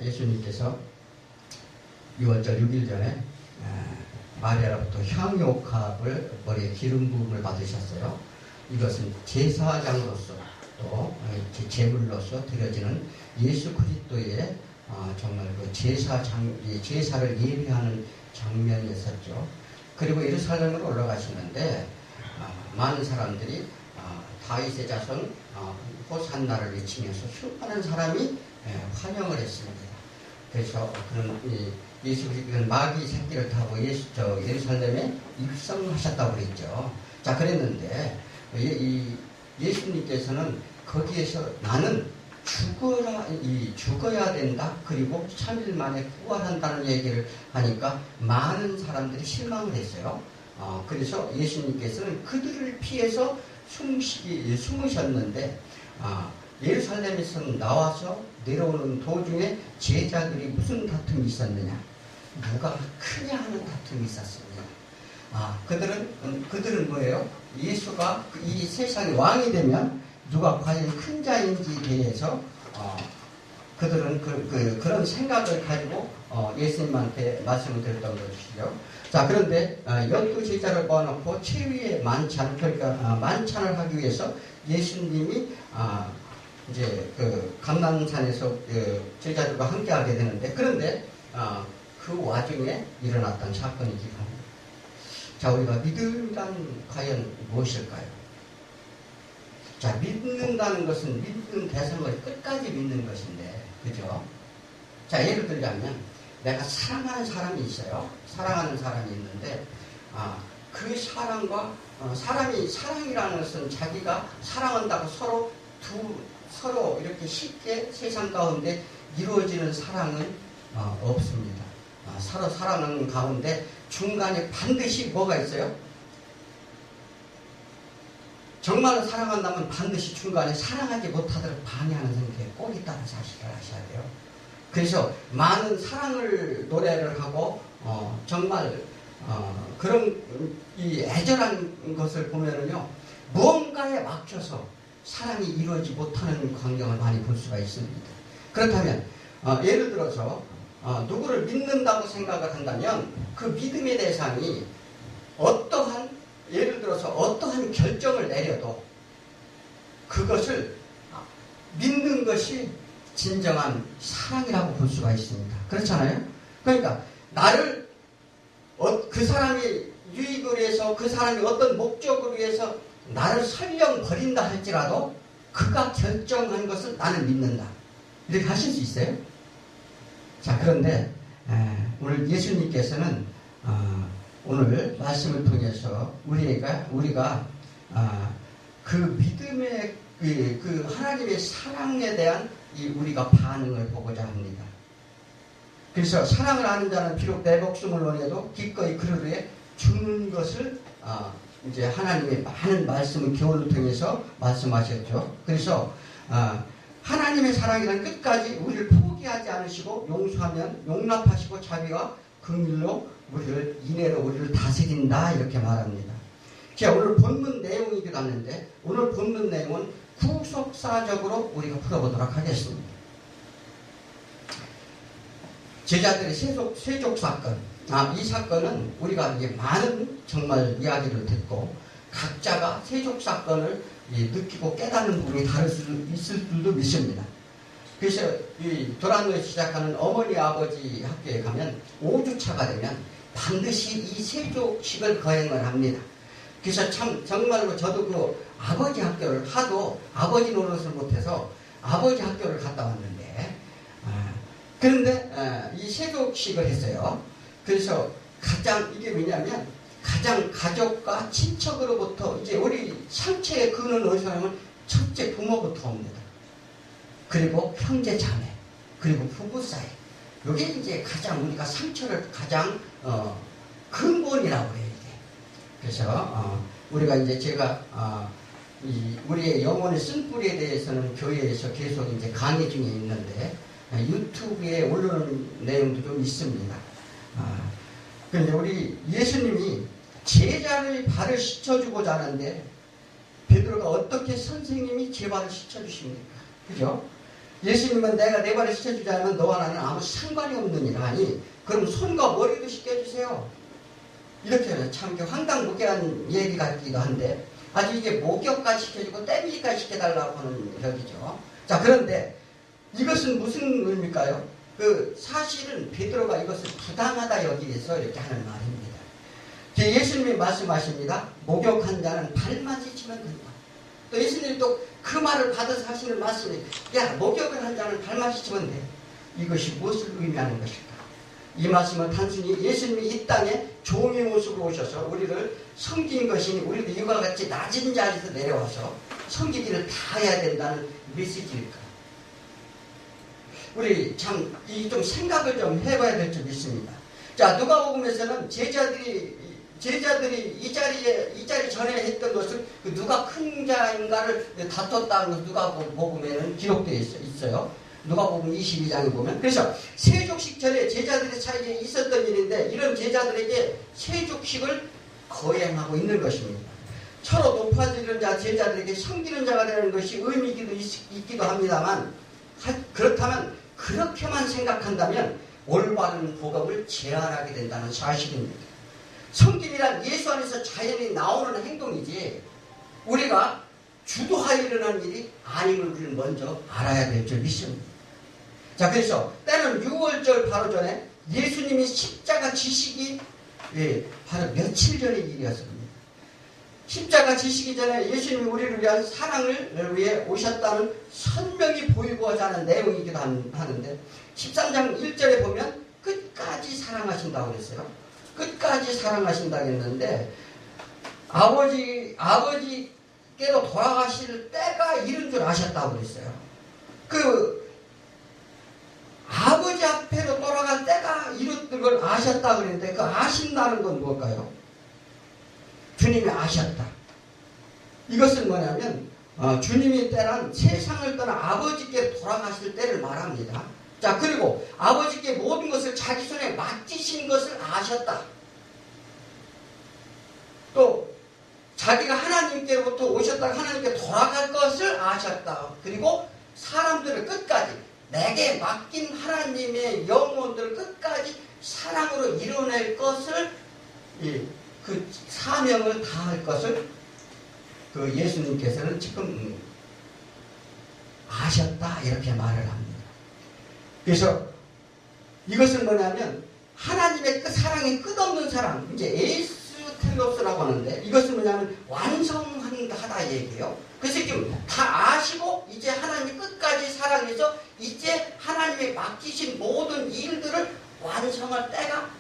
예수님께서 6월절 6일 전에 마리아로부터 향유옥합을 머리에 기름 부음을 받으셨어요. 이것은 제사장으로서 또 제물로서 드려지는 예수 그리스도의 정말 그 제사를 예비하는 장면이었었죠. 그리고 예루살렘으로 올라가시는데 많은 사람들이 다윗의 자손 호산나를 외치면서 수많은 사람이 환영을 했습니다. 그래서 그런 예수 그리스도는 마귀 새끼를 타고 예루살렘에 입성하셨다고 그랬죠. 자, 그랬는데 예수님께서는 거기에서 나는 죽어야 된다. 그리고 3일 만에 부활한다는 얘기를 하니까 많은 사람들이 실망을 했어요. 그래서 예수님께서는 그들을 피해서 숨으셨는데 예루살렘에서 나와서 내려오는 도중에 제자들이 무슨 다툼이 있었느냐? 누가 크냐 하는 다툼이 있었습니다. 그들은 뭐예요? 예수가 이 세상의 왕이 되면 누가 과연 큰 자인지에 대해서 그들은 그런 생각을 가지고 예수님한테 말씀을 드렸던 것이죠. 자, 그런데 12제자를 모아놓고 최후의 만찬, 그러니까 만찬을 하기 위해서 예수님이 이제 감람산에서 제자들과 함께하게 되는데, 그런데 그 와중에 일어났던 사건이기도 합니다. 자, 우리가 믿음이란 과연 무엇일까요? 자, 믿는다는 것은 믿는 대상을 끝까지 믿는 것인데, 그죠? 자, 예를 들자면 내가 사랑하는 사람이 있어요. 사랑하는 사람이 있는데 그 사랑과 사랑이라는 것은 자기가 사랑한다고 서로 이렇게 쉽게 세상 가운데 이루어지는 사랑은 없습니다. 서로 사랑하는 가운데 중간에 반드시 뭐가 있어요? 정말로 사랑한다면 반드시 중간에 사랑하지 못하도록 방해하는 성격에 꼭 있다는 사실을 아셔야 돼요. 그래서 많은 사랑을 노래를 하고 정말 그런 이 애절한 것을 보면은요, 무언가에 막혀서 사랑이 이루어지지 못하는 광경을 많이 볼 수가 있습니다. 그렇다면 예를 들어서 누구를 믿는다고 생각을 한다면 그 믿음의 대상이 예를 들어서 어떠한 결정을 내려도 그것을 믿는 것이 진정한 사랑이라고 볼 수가 있습니다. 그렇잖아요? 그러니까 나를 그 사람이 유익을 위해서, 그 사람이 어떤 목적을 위해서 나를 설령 버린다 할지라도 그가 결정한 것을 나는 믿는다. 이렇게 하실 수 있어요? 자, 그런데 오늘 예수님께서는 오늘 말씀을 통해서 우리가 그 믿음의 그 하나님의 사랑에 대한 우리가 반응을 보고자 합니다. 그래서 사랑을 아는 자는 비록 내 목숨을 원해도 기꺼이 그를 위해 죽는 것을 이제 하나님의 많은 말씀을 교훈을 통해서 말씀하셨죠. 그래서 하나님의 사랑이란 끝까지 우리를 포기하지 않으시고 용서하면 용납하시고 자비와 긍휼로 우리를 다스린다, 이렇게 말합니다. 자, 오늘 본문 내용이기도 하는데 오늘 본문 내용은 후속사적으로 우리가 풀어보도록 하겠습니다. 제자들의 세족 사건. 이 사건은 우리가 이제 많은 정말 이야기를 듣고 각자가 세족 사건을 느끼고 깨닫는 부분이 다를 수 있을 줄도 믿습니다. 그래서 이 도란노에 시작하는 어머니 아버지 학교에 가면 5주차가 되면 반드시 이 세족식을 거행을 합니다. 그래서 참 정말로 저도 그 아버지 학교를 하도 아버지 노릇을 못해서 아버지 학교를 갔다 왔는데 그런데 이 세족식을 했어요. 그래서 이게 뭐냐면 가장 가족과 친척으로부터 이제 우리 상처의 근원 어디서 하면 첫째 부모부터 옵니다. 그리고 형제 자매, 그리고 부부 사이. 이게 이제 가장 우리가 상처를 가장 근본이라고 해요. 이게. 그래서 우리가 이제 제가 우리의 영혼의 쓴뿌리에 대해서는 교회에서 계속 이제 강의 중에 있는데 유튜브에 올라오는 내용도 좀 있습니다. 그런데 우리 예수님이 제자의 발을 씻어주고자 하는데 베드로가 어떻게 선생님이 제 발을 씻어주십니까? 그죠? 예수님은 내가 내 발을 씻겨주지 않으면 너와 나는 아무 상관이 없느니라 하니 그럼 손과 머리도 씻겨주세요. 이렇게 참 황당무계한 얘기 같기도 한데 아주 이게 목욕까지 시켜주고 떼미까지 시켜달라고 하는 격이죠. 자, 그런데 이것은 무슨 의미일까요? 사실은 베드로가 이것을 부당하다 여기에서 이렇게 하는 말입니다. 예수님이 말씀하십니다. 목욕한 자는 발만 씻으면 된다. 또 예수님이 또 그 말을 받아서 하시는 말씀이 야, 목욕을 한 자는 발만 씻으면 돼. 이것이 무엇을 의미하는 것일까? 이 말씀은 단순히 예수님이 이 땅에 종의 모습으로 오셔서 우리를 섬긴 것이니 우리도 이와 같이 낮은 자리에서 내려와서 섬기기를 다 해야 된다는 메시지일까? 우리 참 좀 생각을 좀 해봐야 될 점 있습니다. 자, 누가복음에서는 제자들이 이 자리 전에 했던 것을 누가 큰 자인가를 다퉜다는 것을 누가복음에는 기록되어 있어요. 누가복음 22장에 보면. 그래서 세족식 전에 제자들의 사이에 있었던 일인데 이런 제자들에게 세족식을 거행하고 있는 것입니다. 서로 높아지는 자 제자들에게 섬기는 자가 되는 것이 의미기도 있기도 합니다만 그렇다면 그렇게만 생각한다면 올바른 복음을 제한하게 된다는 사실입니다. 섬김이란 예수 안에서 자연히 나오는 행동이지 우리가 주도하여 일어나는 일이 아님을 우리는 먼저 알아야 될 줄 믿습니다. 자, 그래서 때는 6월절 바로 전에 예수님이 십자가 지시기 바로 며칠 전의 일이었습니다. 십자가 지시기 전에 예수님이 우리를 위한 사랑을 위해 오셨다는 선명히 보이고자 하는 내용이기도 하는데 13장 1절에 보면 끝까지 사랑하신다고 그랬어요. 끝까지 사랑하신다고 했는데 아버지께로 돌아가실 때가 이른 줄 아셨다고 그랬어요. 아버지 앞에로 돌아갈 때가 이른 걸 아셨다고 그랬는데 그 아신다는 건 뭘까요? 주님이 아셨다. 이것은 뭐냐면 주님의 때란 세상을 떠나 아버지께 돌아가실 때를 말합니다. 자, 그리고 아버지께 모든 것을 자기 손에 맡기신 것을 아셨다. 또 자기가 하나님께로부터 오셨다가 하나님께 돌아갈 것을 아셨다. 그리고 사람들을 끝까지 내게 맡긴 하나님의 영혼들을 끝까지 사랑으로 이뤄낼 것을 그 사명을 다할 것을 예수님께서는 지금 아셨다 이렇게 말을 합니다. 그래서 이것은 뭐냐면 하나님의 그 사랑이 끝없는 사랑, 이제 에이스텔로스라고 하는데 이것은 뭐냐면 완성하다 얘기예요. 그래서 지금 다 아시고 이제 하나님 끝까지 사랑해서 이제 하나님이 맡기신 모든 일들을 완성할 때가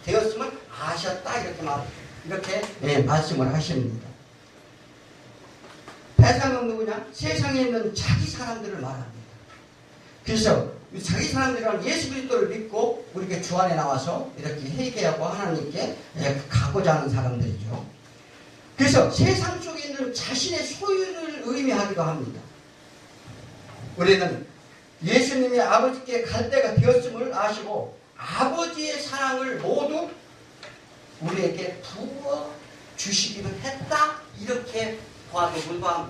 되었음을 아셨다 이렇게 말씀을 하십니다. 대상은 누구냐? 세상에 있는 자기 사람들을 말합니다. 그래서 자기 사람들이란 예수 그리스도를 믿고 우리에게 주 안에 나와서 이렇게 회개하고 하나님께 가고자 하는 사람들이죠. 그래서 세상 속에 있는 자신의 소유를 의미하기도 합니다. 우리는 예수님이 아버지께 갈 때가 되었음을 아시고 아버지의 사랑을 모두 우리에게 부어 주시기도 했다. 이렇게 봐도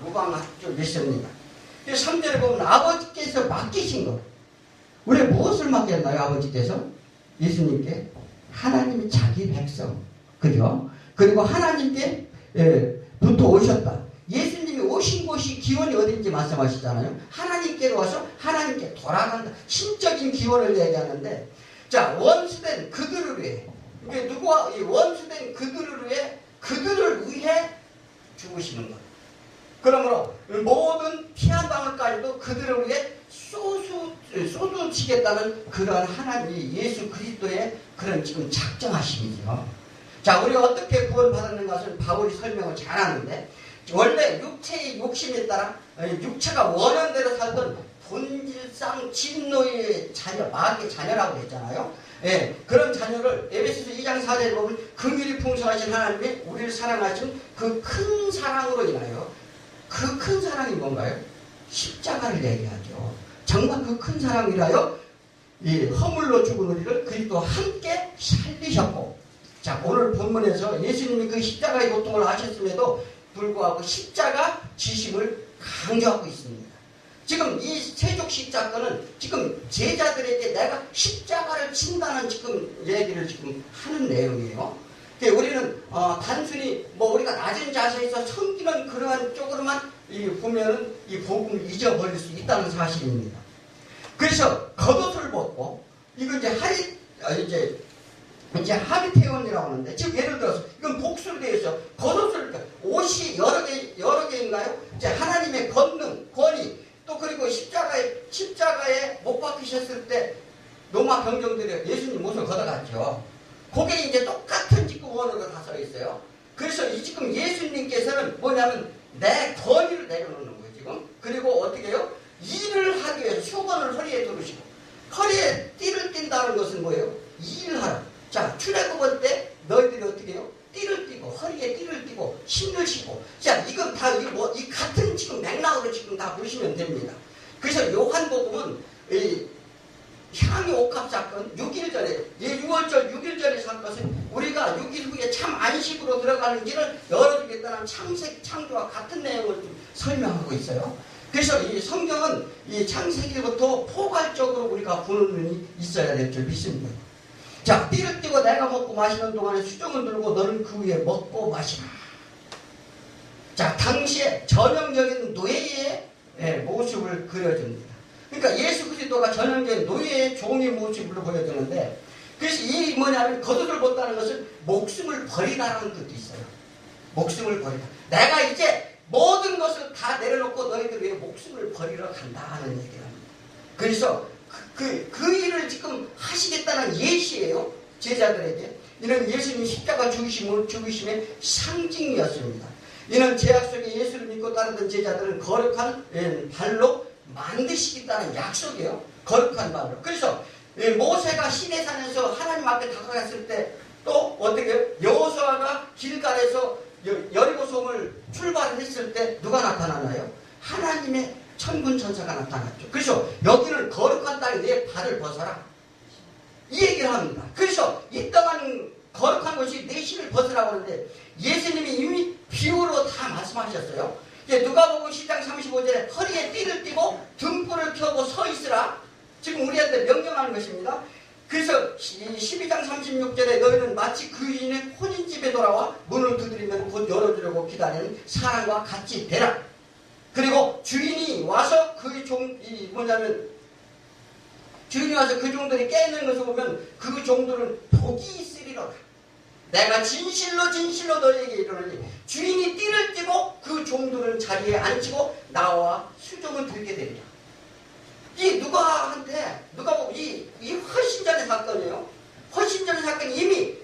무방할 줄 믿습니다. 3절에 보면 아버지께서 맡기신 것. 우리 무엇을 맡겼나요? 아버지께서? 예수님께 하나님이 자기 백성. 그죠? 그리고 하나님께 부터 오셨다. 예수님이 오신 곳이 기원이 어딘지 말씀하시잖아요. 하나님께로 와서 하나님께 돌아간다. 신적인 기원을 얘기하는데 자, 원수된 그들을 위해 누구와 원수된 그들을 위해 죽으시는 것. 그러므로 모든 피 한 방울까지도 그들을 위해 쏟아지겠다는 그런 하나님 예수 그리스도의 그런 지금 작정하심이죠. 자, 우리가 어떻게 구원받는 것을 바울이 설명을 잘하는데 원래 육체의 욕심에 따라 육체가 원하는 대로 살던 본질상 진노의 자녀, 마귀의 자녀라고 했잖아요. 그런 자녀를 에베소서 2장 4절에 보면 긍휼이 풍성하신 하나님이 우리를 사랑하신 그 큰 사랑으로 인하여 그 큰 사랑이 뭔가요? 십자가를 얘기하죠. 정말 그 큰 사랑이라요 허물로 죽은 우리를 그리스도와 함께 살리셨고 자, 오늘 본문에서 예수님이 그 십자가의 고통을 하셨음에도 불구하고 십자가 지심을 강조하고 있습니다. 지금 이 세족식 사건은 지금 제자들에게 내가 십자가를 친다는 지금 얘기를 지금 하는 내용이에요. 우리는 단순히 뭐 우리가 낮은 자세에서 섬기는 그러한 쪽으로만 보면은 이 복음을 잊어버릴 수 있다는 사실입니다. 그래서 겉옷을 벗고 이거 이제 하리테온이라고 하는데, 지금 예를 들어서 이건 복수로 되어 있어. 겉옷을, 옷이 여러 개인가요? 이제 하나님의 권능, 권위, 또 그리고 십자가에 못 박히셨을 때 로마 병정들이 예수님 옷을 걷어갔죠. 그게 이제 똑같은 지금 원어로 다 써 있어요. 그래서 이 지금 예수님께서는 뭐냐면 내 권위를 내려놓는 거예요, 지금. 그리고 어떻게 해요? 일을 하기 위해서 수건을 허리에 두르시고, 허리에 띠를 띈다는 것은 뭐예요? 일을 하라. 자, 출애굽할 때 너희들이 어떻게 해요? 띠를 띠고, 허리에 띠를 띠고, 신을 신고. 자, 이건 다 이 같은 지금 맥락으로 지금 다 보시면 됩니다. 그래서 요한복음은 이 향유 옥합 사건 6일 전에, 6월절 6일 전에 산 것은 우리가 6일 후에 참 안식으로 들어가는 길을 열어주겠다는 창조와 같은 내용을 좀 설명하고 있어요. 그래서 이 성경은 이 창세기부터 포괄적으로 우리가 보는 눈이 있어야 될 줄 믿습니다. 자, 띠를 띠고 내가 먹고 마시는 동안에 수종을 들고 너는 그 위에 먹고 마시라. 자, 당시에 전형적인 노예의 모습을 그려줍니다. 그러니까 예수 그리스도가 전형적인 노예의 종의 모습으로 보여주는데, 그래서 이 뭐냐면 겉옷을 벗다는 것은 목숨을 버리라는 뜻도 있어요. 목숨을 버리라. 내가 이제 모든 것을 다 내려놓고 너희들 위해 목숨을 버리러 간다 하는 얘기를 합니다. 그래서 그 일을 지금 하시겠다는 예시예요. 제자들에게. 이는 예수님 십자가 죽으심의 상징이었습니다. 이는 제약 속에 예수를 믿고 따르던 제자들은 거룩한 발로 만드시겠다는 약속이에요. 거룩한 발로. 그래서 모세가 시내산에서 하나님 앞에 다가갔을 때 또 어떻게 여호수아가 길갈에서 여리고 성을 출발했을 때 누가 나타나나요? 하나님의 천군 천사가 나타났죠. 그래서 여기는 거룩한 땅에 내 발을 벗어라, 이 얘기를 합니다. 그래서 이 땅은 거룩한 것이 내 신을 벗으라고 하는데 예수님이 이미 비유로 다 말씀하셨어요. 누가복음 10장 35절에 허리에 띠를 띠고 등불을 켜고 서 있으라, 지금 우리한테 명령하는 것입니다. 그래서 12장 36절에 너희는 마치 그인의 혼인집에 돌아와 문을 두드리면 곧 열어주려고 기다리는 사람과 같이 되라. 그리고 주인이 와서 주인이 와서 그 종들이 깨있는 것을 보면 그 종들은 복이 있으리로다. 내가 진실로 너희에게 이르노니 주인이 띠를 띠고 그 종들은 자리에 앉히고 나와 수종을 들게 되리라. 이 누가복음 이 훨씬 전의 사건이에요. 훨씬 전의 사건이 이미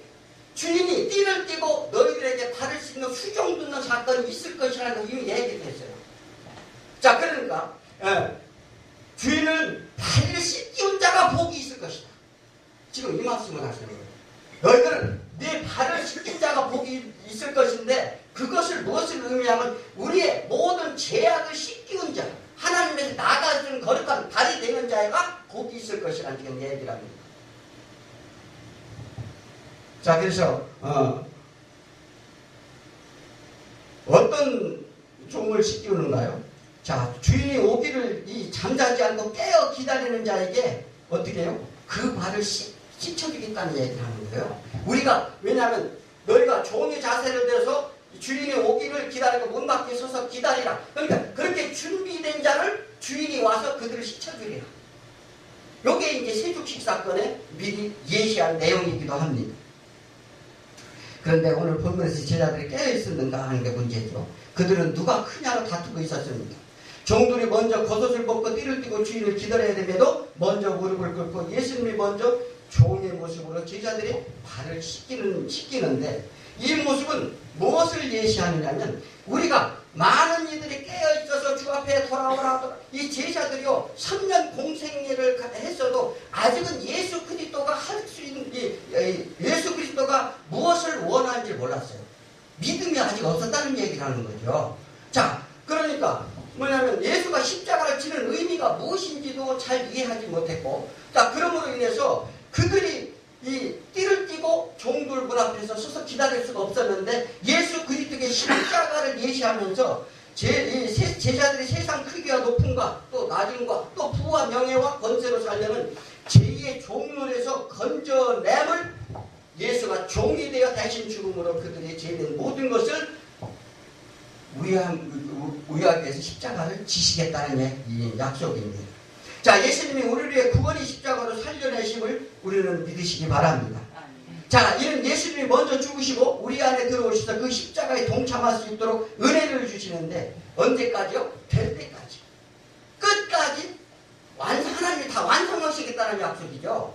주인이 띠를 띠고 너희들에게 발을 씻는 수종 듣는 사건이 있을 것이라는 걸 이미 얘기했어요. 자, 그러니까 주인은 발을 씻기운 자가 복이 있을 것이다. 지금 이 말씀을 하시는 거예요. 너희들은 네 발을 씻긴 자가 복이 있을 것인데, 그것을 무엇을 의미하면 우리의 모든 죄악을 씻기운 자, 하나님에서 나아가는 거룩한 발이 되는 자가 복이 있을 것이라는 지금 얘기를 합니다. 자, 그래서 어떤 종을 씻기우는가요? 자, 주인이 오기를 잠자지 않고 깨어 기다리는 자에게 어떻게 해요? 그 발을 씻겨주겠다는 얘기를 하는 거예요. 우리가, 왜냐하면 너희가 종의 자세를 들어서 주인이 오기를 기다리고 문 밖에 서서 기다리라. 그러니까 그렇게 준비된 자를 주인이 와서 그들을 씻겨주리라. 이게 이제 세족식 사건에 미리 예시한 내용이기도 합니다. 그런데 오늘 본문에서 제자들이 깨어있었는가 하는 게 문제죠. 그들은 누가 크냐로 다투고 있었습니다. 종들이 먼저 겉옷을 벗고 띠를 띠고 주인을 기다려야 됨에도 먼저 무릎을 꿇고 예수님이 먼저 종의 모습으로 제자들이 발을 씻기는데, 이 모습은 무엇을 예시하느냐면, 우리가 많은 이들이 깨어있어서 주 앞에 돌아오라, 이 제자들이요 3년 공생애를 했어도 아직은 예수 그리스도가 할 수 있는 예수 그리스도가 무엇을 원하는지 몰랐어요. 믿음이 아직 없었다는 얘기를 하는 거죠. 자, 그러니까 뭐냐면 예수가 십자가를 지는 의미가 무엇인지도 잘 이해하지 못했고, 자, 그러므로 인해서 그들이 이 띠를 띠고 종들 문 앞에서 서서 기다릴 수가 없었는데, 예수 그리스도의 십자가를 예시하면서 제자들이 세상 크기와 높음과 또 낮음과 또 부와 명예와 권세로 살려는 제2의 종론에서 건져냄을 예수가 종이 되어 대신 죽음으로 그들이 제된 모든 것을 우리하기 위해서 십자가를 지시겠다는 이 약속입니다. 자, 예수님이 우리를 위해 구원의 십자가로 살려내심을 우리는 믿으시기 바랍니다. 자, 이런 예수님이 먼저 죽으시고 우리 안에 들어오셔서 그 십자가에 동참할 수 있도록 은혜를 주시는데 언제까지요? 될 때까지. 끝까지 하나님이 다 완성하시겠다는 약속이죠.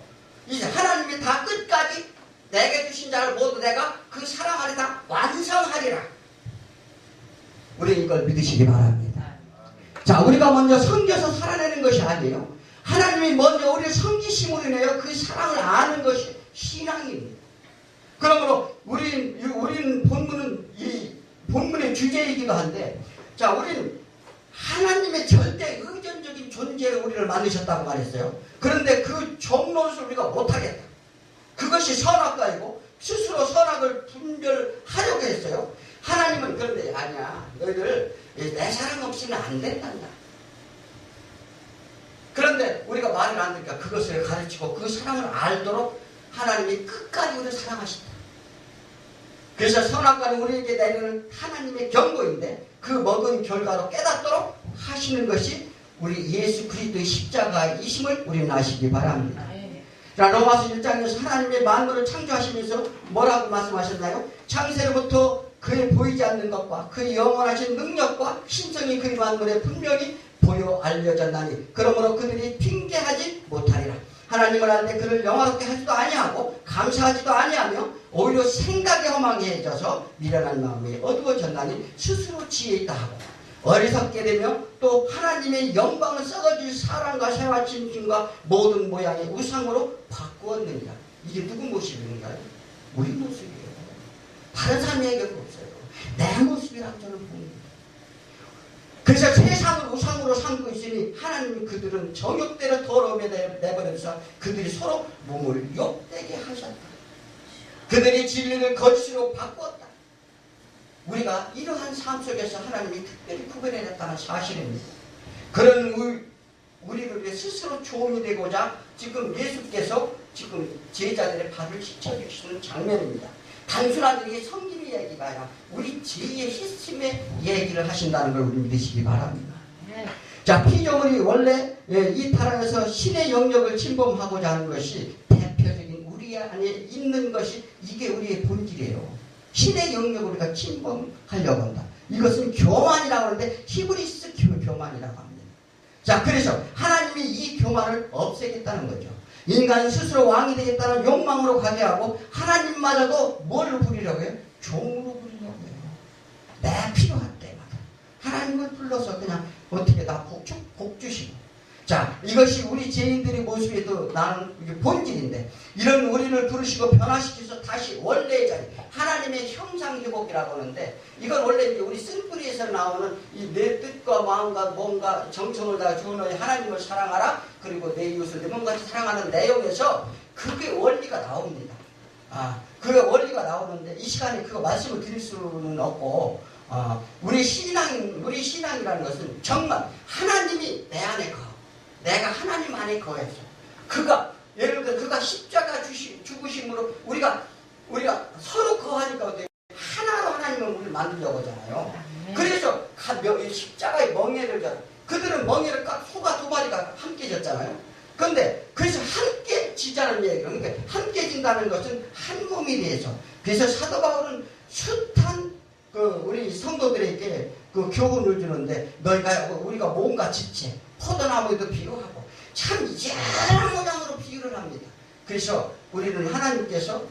이제 하나님이 다 끝까지 내게 주신 자를 모두 내가 그 사랑 안에 다 완성하리라. 우리 이걸 믿으시기 바랍니다. 자, 우리가 먼저 섬겨서 살아내는 것이 아니에요. 하나님이 먼저 우리를 섬기심으로 인하여 그 사랑을 아는 것이 신앙입니다. 그러므로 우리는 본문의 주제이기도 한데, 자, 우리는 하나님의 절대 의존적인 존재로 우리를 만드셨다고 말했어요. 그런데 그 종로를 우리가 못하겠다. 그것이 선악과이고 스스로 선악을 분별하려고 했어요. 하나님은 그런데 아니야. 너희들 내 사랑 없이는 안 된단다. 그런데 우리가 말을 안 듣니까 그것을 가르치고 그 사랑을 알도록 하나님이 끝까지 우리를 사랑하신다. 그래서 선악과는 우리에게 내리는 하나님의 경고인데 그 먹은 결과로 깨닫도록 하시는 것이 우리 예수 그리스도의 십자가이심을 우리는 아시기 바랍니다. 자, 로마서 1장에서 하나님의 만물을 창조하시면서 뭐라고 말씀하셨나요? 창세로부터 그의 보이지 않는 것과 그의 영원하신 능력과 신성이 그의 만물에 분명히 보여 알려졌나니 그러므로 그들이 핑계하지 못하리라. 하나님을 알 때 그를 영화롭게 하지도 아니하고 감사하지도 아니하며 오히려 생각에 허망해져서 미련한 마음이 어두워졌나니 스스로 지혜 있다 하고 어리석게 되며 또 하나님의 영광을 썩어질 사랑과 새와 진심과 모든 모양의 우상으로 바꾸었느니라. 이게 누구 모습인가요? 우리 모습이에요. 다른 사람 얘기가 없어요. 내 모습이라고 저는 봅니다. 그래서 세상을 우상으로 삼고 있으니 하나님이 그들은 정욕대로 더러움에 내버려서 그들이 서로 몸을 욕되게 하셨다. 그들이 진리를 거짓으로 바꾸었다. 우리가 이러한 삶 속에서 하나님이 특별히 구별해냈다는 사실입니다. 그런 우리를 위해 스스로 종이 되고자 지금 예수께서 지금 제자들의 발을 씻겨주시는 장면입니다. 단순한 이게 성김의 얘기가 아니라 우리 제2의 시스템의 얘기를 하신다는 걸 우리 믿으시기 바랍니다. 자, 피조물이 원래 이 타락에서 신의 영역을 침범하고자 하는 것이 대표적인 우리 안에 있는 것이 이게 우리의 본질이에요. 신의 영역을 우리가 침범하려고 한다. 이것은 교만이라고 하는데 히브리스 교만이라고 합니다. 자, 그래서 하나님이 이 교만을 없애겠다는 거죠. 인간 스스로 왕이 되겠다는 욕망으로 가게 하고 하나님마저도 뭘 부리려고 해요? 종으로 부리려고 해요. 내 필요할 때마다 하나님을 불러서 그냥 어떻게 다 복 주시고. 자, 이것이 우리 죄인들의 모습에도 나는 본질인데 이런 우리를 부르시고 변화시켜서 다시 원래의 자리 하나님의 형상회복이라고 하는데 이건 원래 이제 우리 쓴뿌리에서 나오는 이 내 뜻과 마음과 몸과 정성을 다 주는 하나님을 사랑하라 그리고 내 이웃을 내 몸같이 사랑하는 내용에서 그게 원리가 나옵니다. 그게 원리가 나오는데 이 시간에 그거 말씀을 드릴 수는 없고 우리 신앙이라는 것은 정말 하나님이 내 안에 거하고 내가 하나님 안에 거해서 그가 예를 들어 그가 십자가 죽으심으로 우리가 서로 거하니까 어때요? 하나로 하나님은 우리를 만들려고 하잖아요. 그래서 십자가의 멍에를 져 그들은 멍에를 소가 두 마리가 함께 졌잖아요. 그런데 그래서 함께 지자는 얘기예요. 그러니까 함께 진다는 것은 한 몸이 돼서 그래서 사도 바울은 숱한 우리 성도들에게 그 교훈을 주는데 우리가 몸과 지체 포도나무에도 비유하고 참 이상한 모양으로 비유를 합니다. 그래서 우리는 하나님께서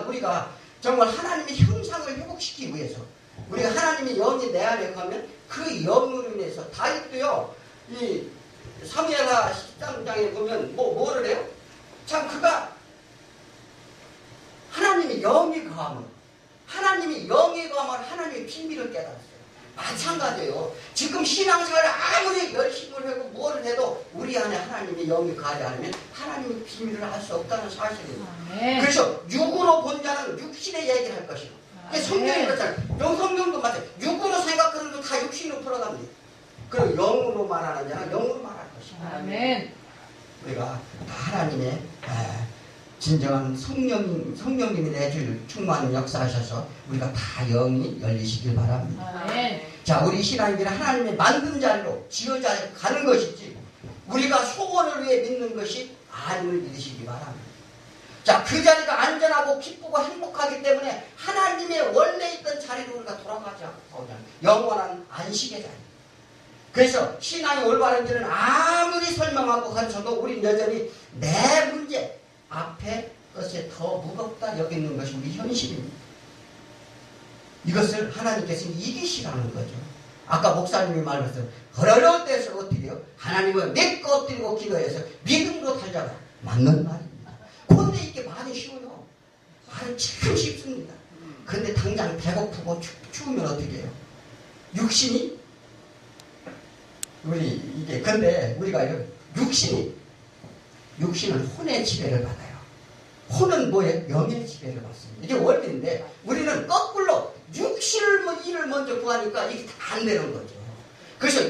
우리가 정말 하나님의 형상을 회복시키기 위해서 우리가 하나님의 영이 내 안에 가면 그 영으로 인해서 다윗도요 이 사무엘하 13장에 보면 뭐를 해요? 참 그가 하나님의 영이 거하면 하나님의 비밀을 깨달았어요. 마찬가지예요. 지금 신앙생활을 아무리 열심히 하고 뭘 해도 우리 안에 하나님의 영이 가지 않으면 하나님의 비밀을 알 수 없다는 사실입니다. 그래서 육으로 본 자는 육신의 얘기를 할 것이고 성경이 그렇잖아요. 성경도 마찬가지예요. 육으로 생각하는 말씀은 다 육신으로 풀어갑니다. 그리고 영으로 말하는 자는 영으로 말할 것입니다. 아멘. 우리가 다 하나님의 진정한 성령님이 내줄 충만한 역사하셔서 우리가 다 영이 열리시길 바랍니다. 아멘. 자, 우리 신앙인들은 하나님의 만든 자리로 지어져 가는 것이지 우리가 소원을 위해 믿는 것이 아님을 믿으시기 바랍니다. 자, 그 자리가 안전하고 기쁘고 행복하기 때문에 하나님의 원래 있던 자리로 우리가 돌아가지 않고 영원한 안식의 자리. 그래서 신앙이 올바른지는 아무리 설명하고 가르쳐도 우리는 여전히 내 문제 앞에 것에 더 무겁다 여기는 것이 우리 현실입니다. 이것을 하나님께서 이기시라는 거죠. 아까 목사님이 말했어요. 어려울 때서 어떻게 해요? 하나님은 내거 엎드리고 기도해서 믿음으로 달려가. 맞는 말입니다. 그런데 이게 많이 쉬워요. 말은 참 쉽습니다. 근데 당장 배고프고 추우면 어떻게 해요? 육신이 근데 우리가요, 육신은 혼의 지배를 받아요. 혼은 뭐예요? 영의 지배를 받습니다. 이게 원리인데, 우리는 거꾸로 육신을 일을 먼저 구하니까 이게 다 안 되는 거죠. 그래서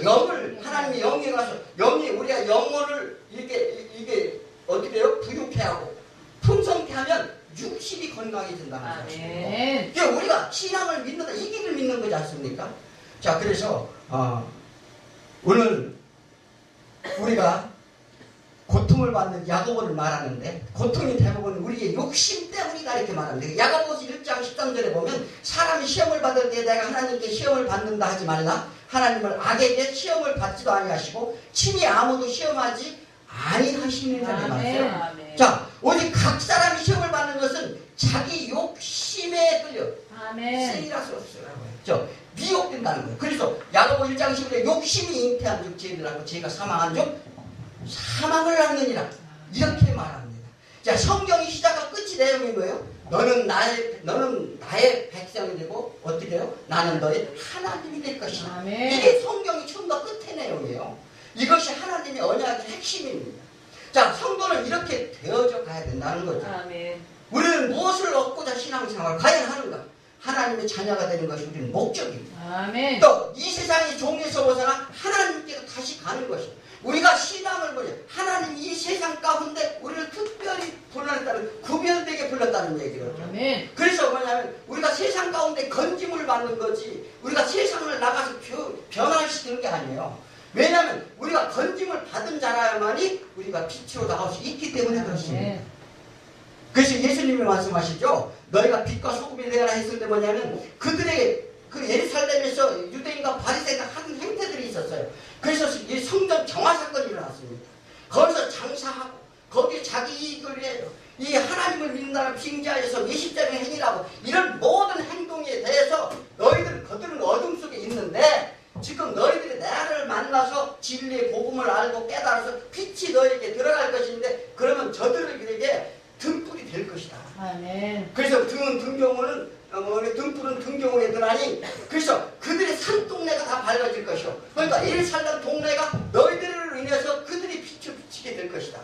하나님의 영에 가서, 우리가 영혼을 이게 어떻게 해요? 부유케 하고, 풍성케 하면 육신이 건강해진다는 거죠. 이게 우리가 신앙을 믿는다, 이 길을 믿는 거지 않습니까? 자, 그래서, 오늘 우리가 고통을 받는 야고보를 말하는데 고통이 대부분 우리의 욕심 때문이다 이렇게 말합니다. 야고보서 1장 13절에 보면 사람이 시험을 받을 때 내가 하나님께 시험을 받는다 하지 말라. 하나님을 악에게 시험을 받지도 아니하시고 친히 아무도 시험하지 아니하시느니라 말이에요. 자, 오직 각 사람이 시험을 받는 것은 자기 욕심에 끌려 세이라스 없으라고 했죠. 미혹된다는 거예요. 그래서 야고보 1장 11절에 욕심이 잉태한 즉 죄를 하고 죄가 사망한 즉 사망을 낳느니라 이렇게 말합니다. 자, 성경이 시작과 끝이 내용이 뭐예요? 너는 나의 백성이 되고 어떻게 해요? 나는 너의 하나님이 될 것이다. 이게 성경이 처음과 끝의 내용이에요. 이것이 하나님의 언약의 핵심입니다. 자, 성도는 이렇게 되어져 가야 된다는 거죠. 우리는 무엇을 얻고자 신앙생활을 과연 하는가? 하나님의 자녀가 되는 것이 우리는 목적입니다. 또 이 세상의 종에서 벗어나 하나님께로 다시 가는 것이죠. 우리가 신앙을 보냐, 하나님 이 세상 가운데 우리를 특별히 불렀다는, 구별되게 불렀다는 얘기거든요. 그래서 뭐냐면 우리가 세상 가운데 건짐을 받는 거지 우리가 세상을 나가서 변화시키는 게 아니에요. 왜냐하면 우리가 건짐을 받은 자라야만이 우리가 빛으로 나갈 수 있기 때문에 그렇습니다. 그래서 예수님이 말씀하시죠. 너희가 빛과 소금이 되어라 했을 때 뭐냐면 그들에게 그 예루살렘에서 유대인과 바리새인과 하는 행태들이 있었어요. 그래서 이 성전 정화 사건이 일어났습니다. 거기서 장사하고 거기에 자기 이익을 위해서 이 하나님을 믿는다는 빙자에서 외식적인 행위라고 이런 모든 행동에 대해서 그들은 어둠 속에 있는데 지금 너희들이 나를 만나서 진리의 복음을 알고 깨달아서 빛이 너에게 들어갈 것인데 그러면 저들에게 등불이 될 것이다. 그래서 등불은 등경호에 들하니 그래서 그들의 산동네가 다 밝아질 것이요. 그러니까 예루살렘 동네가 너희들을 인해서 그들이 빛을 비치게 될 것이다.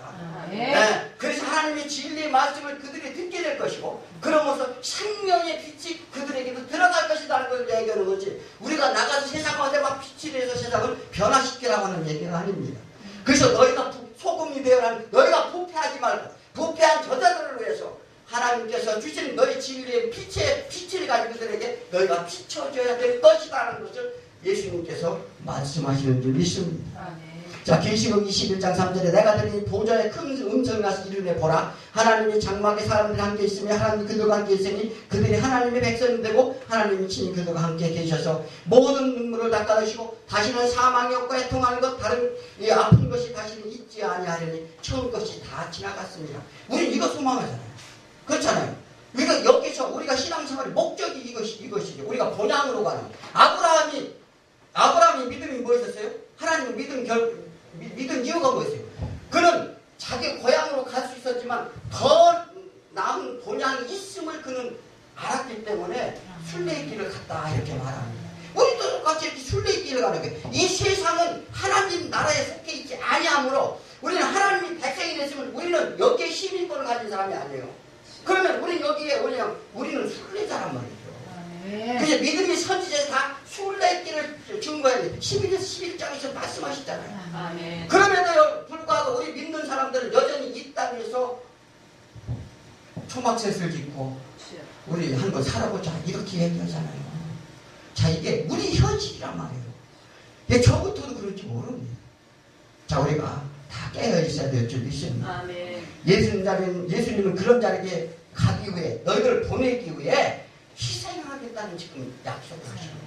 네. 그래서 하나님의 진리의 말씀을 그들이 듣게 될 것이고 그러면서 생명의 빛이 그들에게도 들어갈 것이라는 걸 얘기하는 거지 우리가 나가서 세상 가운데 막 빛이 돼서 세상을 변화시키라고 하는 얘기가 아닙니다. 그래서 너희가 소금이 되어라는 너희가 부패하지 말고 부패한 저자들을 위해서 하나님께서 주신 너희 진리의 빛을 가진 그들에게 너희가 비춰줘야 될 것이라는 것을 예수님께서 말씀하시는 줄 믿습니다. 자, 계시록 21장 3절에 내가 들으니 보좌에 큰 음성이 나서 이르되 보라 하나님의 장막에 사람들이 함께 있으며 하나님이 그들과 함께 있으니 그들이 하나님의 백성이 되고 하나님이 친히 그들과 함께 계셔서 모든 눈물을 닦아주시고 다시는 사망이 없고 애통하는 것 다른 이 아픈 것이 다시는 있지 아니하려니 처음 것이 다 지나갔습니다. 우리는 이거 소망하잖아요. 그렇잖아요. 우리가 여기서 우리가 신앙생활의 목적이 이것이죠. 우리가 본향으로 가는. 아브라함이 믿음이 뭐였었어요? 하나님을 믿은 이유가 뭐였어요? 그는 자기 고향으로 갈 수 있었지만 더 나은 본향이 있음을 그는 알았기 때문에 순례길을 갔다 이렇게 말합니다. 우리도 똑같이 이렇게 순례길을 가는 거예요. 이 세상은 하나님 나라에 속해 있지 아니하므로 우리는 하나님이 백성이 됐으면 우리는 여기에 시민권을 가진 사람이 아니에요. 그러면 우리는 여기에 우리는 순례자란 말이죠. 그래서 믿음이 선지자에 다 순례길을 준 거예요. 11장에서 말씀하셨잖아요. 그럼에도 불구하고 우리 믿는 사람들은 여전히 이 땅에서 초막셋을 짓고 우리 한번 살아보자 이렇게 얘기하잖아요. 자, 이게 우리 현실이란 말이에요. 저부터도 그런지 모릅니다. 자, 우리가 다 깨어 있어야 될 줄 믿습니다. 예수님은 그런 자리에 가기 위해, 너희들을 보내기 위해 희생하겠다는 지금 약속을 하시는 거죠.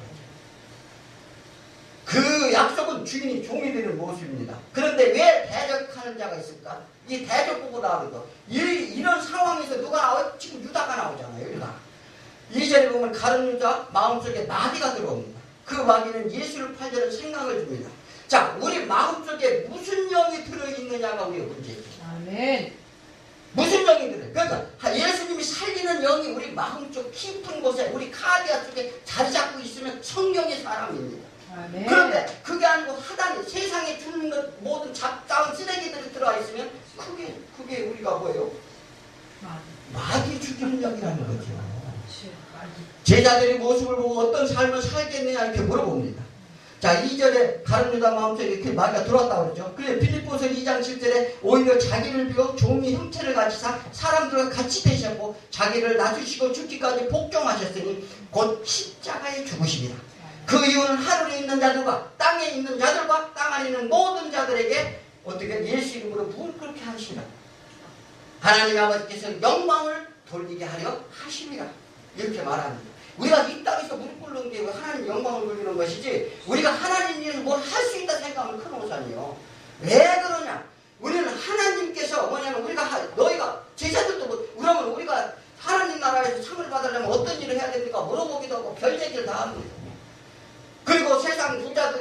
그 약속은 주인이 종이 되는 모습입니다. 그런데 왜 대적하는 자가 있을까? 이 대적보고 나오는 거. 이런 상황에서 누가 나와요? 지금 유다가 나오잖아요. 유다. 2절에 보면 가룟 유다 마음속에 마귀가 들어옵니다. 그 마귀는 예수를 팔려는 생각을 줍니다. 자, 우리 마음속에 무슨 영이 들어있느냐가 우리의 문제죠. 아멘. 무슨 영이 들어요? 그러니까 예수님이 살리는 영이 우리 마음속 깊은 곳에 우리 카디아 속에 자리 잡고 있으면 성령의 사람입니다. 아멘. 그런데 그게 아니고 하단에 세상에 주는 것 모든 잡다운 쓰레기들이 들어와 있으면 그게 우리가 뭐예요? 마귀 죽이는 영이라는 거죠. 제자들이 모습을 보고 어떤 삶을 살겠느냐 이렇게 물어봅니다. 자, 2절에 가룟 유다 마음속에 이렇게 마귀가 들어왔다고 그러죠. 그래 빌립보서 2장 7절에 오히려 자기를 비워 종의 형체를 가지사 사람들과 같이 되셨고 자기를 낮추시고 죽기까지 복종하셨으니 곧 십자가에 죽으십니다. 그 이유는 하늘에 있는 자들과 땅에 있는 자들과 땅 안에 있는 모든 자들에게 어떻게 예수 이름으로 무엇 그렇게 하시라. 하나님 아버지께서 영광을 돌리게 하려 하십니다. 이렇게 말합니다. 우리가 이 땅에서 무릎 꿇는 게 하나님 영광을 돌리는 것이지 우리가 하나님 위해서 뭘 할 수 있다 생각하면 큰 오산이요. 왜 그러냐? 우리는 하나님께서 뭐냐면 너희가 제자들도 그러면 우리가 하나님 나라에서 상을 받으려면 어떤 일을 해야 됩니까? 물어보기도 하고 별 얘기를 다 합니다. 그리고 세상 부자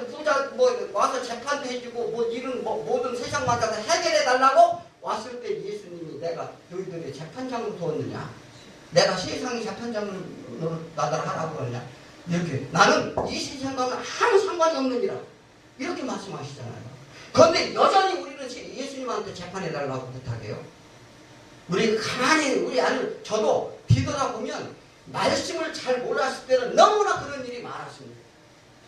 와서 재판도 해주고 모든 세상 문제를 해결해 달라고 왔을 때 예수님이 내가 너희들의 재판장으로 두었느냐? 내가 세상의 재판장으로 나더러 하라고 그러냐? 이렇게 나는 이 세상과는 아무 상관이 없느니라 이렇게 말씀하시잖아요. 그런데 여전히 우리는 예수님한테 재판해달라고 부탁해요. 우리 가만히 우리 안을 저도 뒤돌아보면 말씀을 잘 몰랐을 때는 너무나 그런 일이 많았습니다.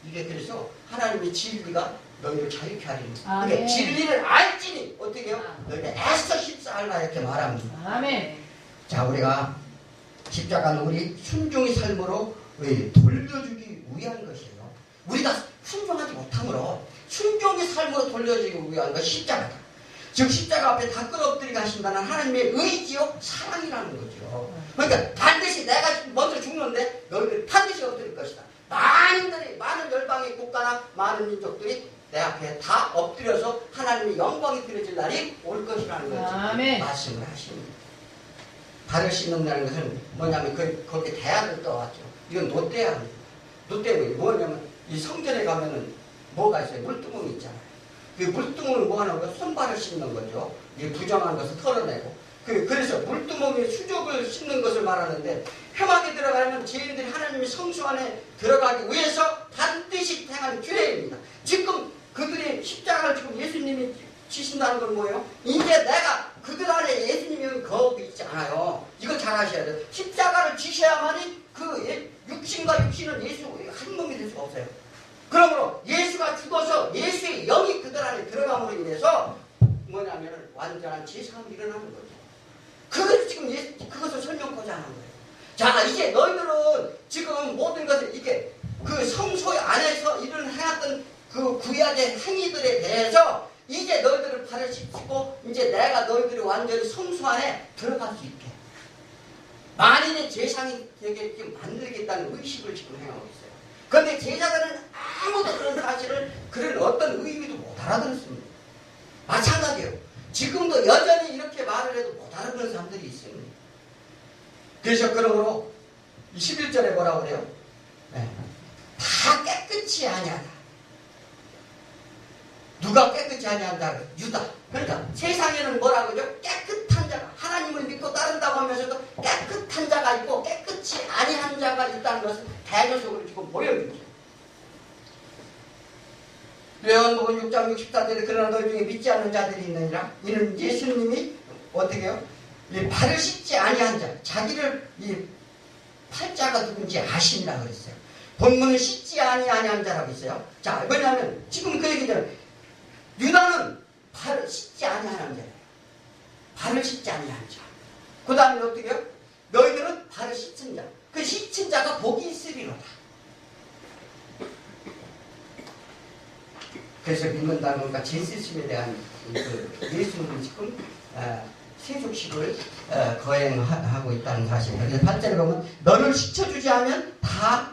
이게 그래서 하나님의 진리가 너희를 자유케 하리니 그러니까 진리를 알지니 어떻게 해요? 너희가 애써 힘쓰라 이렇게 말합니다. 아멘. 자, 우리가 십자가는 우리 순종의 삶으로 돌려주기 위한 것이에요. 우리가 순종하지 못함으로 순종의 삶으로 돌려주기 위한 것이 십자가다. 즉 십자가 앞에 다 끌어엎드리게 하신다는 하나님의 의지요 사랑이라는 거죠. 그러니까 반드시 내가 먼저 죽는데 너희들 반드시 엎드릴 것이다. 많은 열방의 국가나 많은 민족들이 내 앞에 다 엎드려서 하나님의 영광이 드려질 날이 올 것이라는 것을 말씀을 하십니다. 발을 씻는다는 것은 뭐냐면 거기에 대학을 떠왔죠. 이건 노대합니다. 노대는 뭐냐면 이 성전에 가면은 뭐가 있어요? 물두멍이 있잖아요. 그 물두멍을 뭐 하는 거예요? 손발을 씻는 거죠. 이 부정한 것을 털어내고. 그래서 물두멍에 수족을 씻는 것을 말하는데 회막에 들어가면 죄인들이 하나님의 성수 안에 들어가기 위해서 반드시 행한 규례입니다. 지금 그들이 십자가를 지금 예수님이 지신다는 건 뭐예요? 이제 내가 그들 안에 예수님이 거기 있지 않아요. 이거 잘 아셔야 돼요. 십자가를 지셔야만이 그 육신과 육신은 예수 한 몸이 될 수가 없어요. 그러므로 예수가 죽어서 예수의 영이 그들 안에 들어감으로 인해서 뭐냐면 완전한 제사함이 일어나는 거죠. 그것을 지금 그것을 설명하고자 하는 거예요. 자, 이제 너희들은 지금 모든 것을 이게 그 성소 안에서 일을 해왔던 그 구약의 행위들에 대해서 이제 너희들을 발을 씻고 이제 내가 너희들이 완전히 성소 안에 들어갈 수 있게 만인의 제상이 되게 만들겠다는 의식을 지금 행하고 있어요. 그런데 제자들은 아무도 그런 사실을 그런 어떤 의미도 못 알아들었습니다. 마찬가지예요. 지금도 여전히 이렇게 말을 해도 못 알아듣는 사람들이 있습니다. 그래서 그러므로 11절에 뭐라고 그래요? 다 깨끗이 아니하다. 누가 깨끗이 아니한다? 유다. 그러니까 세상에는 뭐라고 그러죠? 깨끗한 자가 하나님을 믿고 따른다고 하면서도 깨끗한 자가 있고 깨끗이 아니한 자가 있다는 것을 대조적으로 지금 보여주죠. 요한복음 6장 64절에 그러나 너희 중에 믿지 않는 자들이 있느니라. 이는 예수님이 어떻게 해요? 발을 씻지 아니한 자, 자기를 팔자가 누군지 아심이라고 그랬어요. 본문은 씻지 아니하는 자라고 있어요. 자, 뭐냐면 지금 그 얘기잖아요. 유다는 발을 씻지 아니하는 자예요. 발을 씻지 아니하는 자. 그 다음에 어떻게 해요? 너희들은 발을 씻은 자. 그 씻은 자가 복이 있으리로다. 그래서 믿는다는 건가 제수심에 대한 예수는 지금 세속식을 거행하고 있다는 사실. 그래서 8절에 보면 너를 씻어주지 않으면 다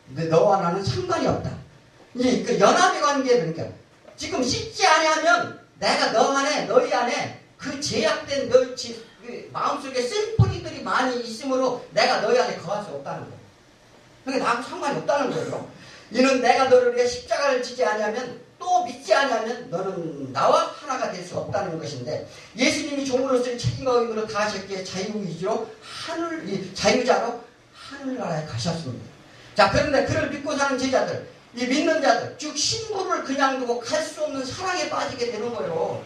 너와 나는 상관이 없다. 이제 그 연합의 관계, 그러니까 지금 씻지 아니하면 내가 너 안에 너희 안에 그 제약된 너희 마음속에 쓴뿌리들이 많이 있으므로 내가 너희 안에 거할 수 없다는 거예요. 그러니까 나하고 상관이 없다는 거예요. 이는 내가 너를 위해 십자가를 지지 아니하면 또 믿지 아니하면 너는 나와 하나가 될 수 없다는 것인데, 예수님이 종으로서의 책임과 의무로 다 하셨기에 자유의지로 자유자로 하늘나라에 가셨습니다. 자, 그런데 그를 믿고 사는 제자들, 이 믿는 자들, 즉 신부를 그냥 두고 갈 수 없는 사랑에 빠지게 되는 거예요.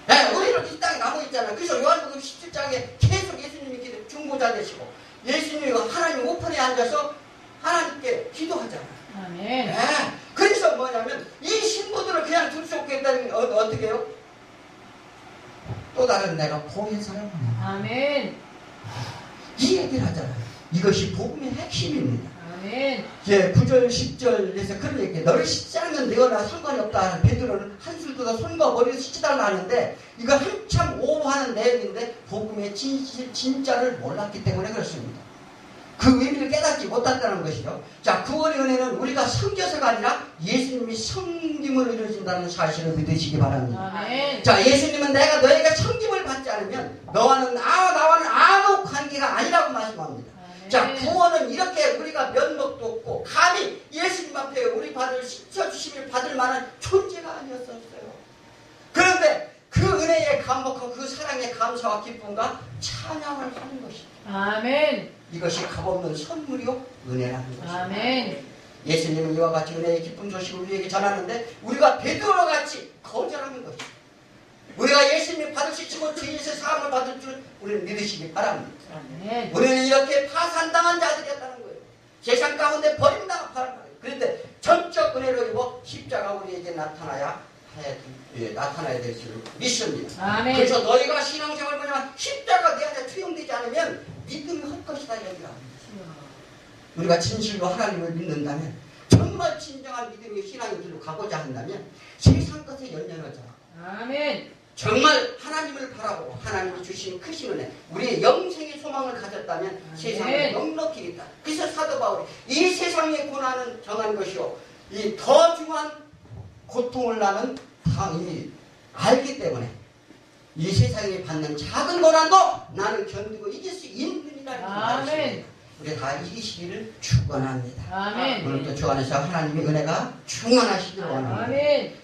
네, 우리는 이 땅에 남아 있잖아요. 그래서 요한복음 17장에 계속 예수님이 중보자 되시고 예수님이 하나님 오픈에 앉아서 하나님께 기도하잖아요. 아멘. 네, 그래서 뭐냐면 이 신부들을 그냥 둘 수 없겠다는 어떻게 해요? 또 다른 내가 보혜사를 보내. 아멘. 이 얘기를 하잖아요. 이것이 복음의 핵심입니다. 아멘. 예, 9절, 10절에서 그런 얘기예요. 너를 씻지 않으면 너나 상관이 없다. 베드로는 한술 뜯어 손과 머리를 씻지달라 하는데 이거 한참 오버하는 내용인데 복음의 진짜를 몰랐기 때문에 그렇습니다. 그 의미를 깨닫지 못한다는 것이죠. 자, 구원의 은혜는 우리가 섬겨서가 아니라 예수님이 섬김으로 이루어진다는 사실을 믿으시기 바랍니다. 아멘. 자, 예수님은 내가 너에게 섬김을 받지 않으면 나와는 아무 관계가 아니라고 말씀합니다. 아멘. 자, 구원은 이렇게 우리가 면목도 없고 감히 예수님 앞에 우리 발을 씻어주심을 받을 만한 존재가 아니었었어요. 그런데 그 은혜에 감복하고 그 사랑에 감사와 기쁨과 찬양을 하는 것입니다. 아멘. 이것이 값없는 선물이요 은혜라는 것입니다. 아멘. 예수님은 이와 같이 은혜의 기쁜 소식을 우리에게 전하는데 우리가 베드로와 같이 거절하는 것입니다. 우리가 예수님이 받으시고 죄에서 사함을 받을 줄 우리는 믿으시기 바랍니다. 아멘. 우리는 이렇게 파산당한 자들이었다는 거예요. 세상 가운데 버림당한 사람. 그런데 전적 은혜로 입어 십자가 우리에게 나타나야 될 줄 믿습니다. 아멘. 그래서 너희가 신앙생활을 보면 십자가 내 안에 투영되지 않으면 믿음이 헛것이다 얘기합니다. 우리가 진실로 하나님을 믿는다면, 정말 진정한 믿음이 신앙의 길로 가고자 한다면 세상 것에 연연하자. 아멘. 정말 하나님을 바라보고 하나님이 주신 크신 은혜, 우리의 영생의 소망을 가졌다면 세상을 넉넉히 있다. 그래서 사도 바울이 이 세상의 고난은 정한 것이요, 이 더 중한 고통을 나는 당이 알기 때문에 이 세상에 받는 작은 고난도 나는 견디고 이길 수 있는 이라는 말씀입니다. 우리 다 이기시기를 축원합니다. 아멘. 오늘도 주 안에서 하나님의 은혜가 충만하시기를 원합니다. 아멘.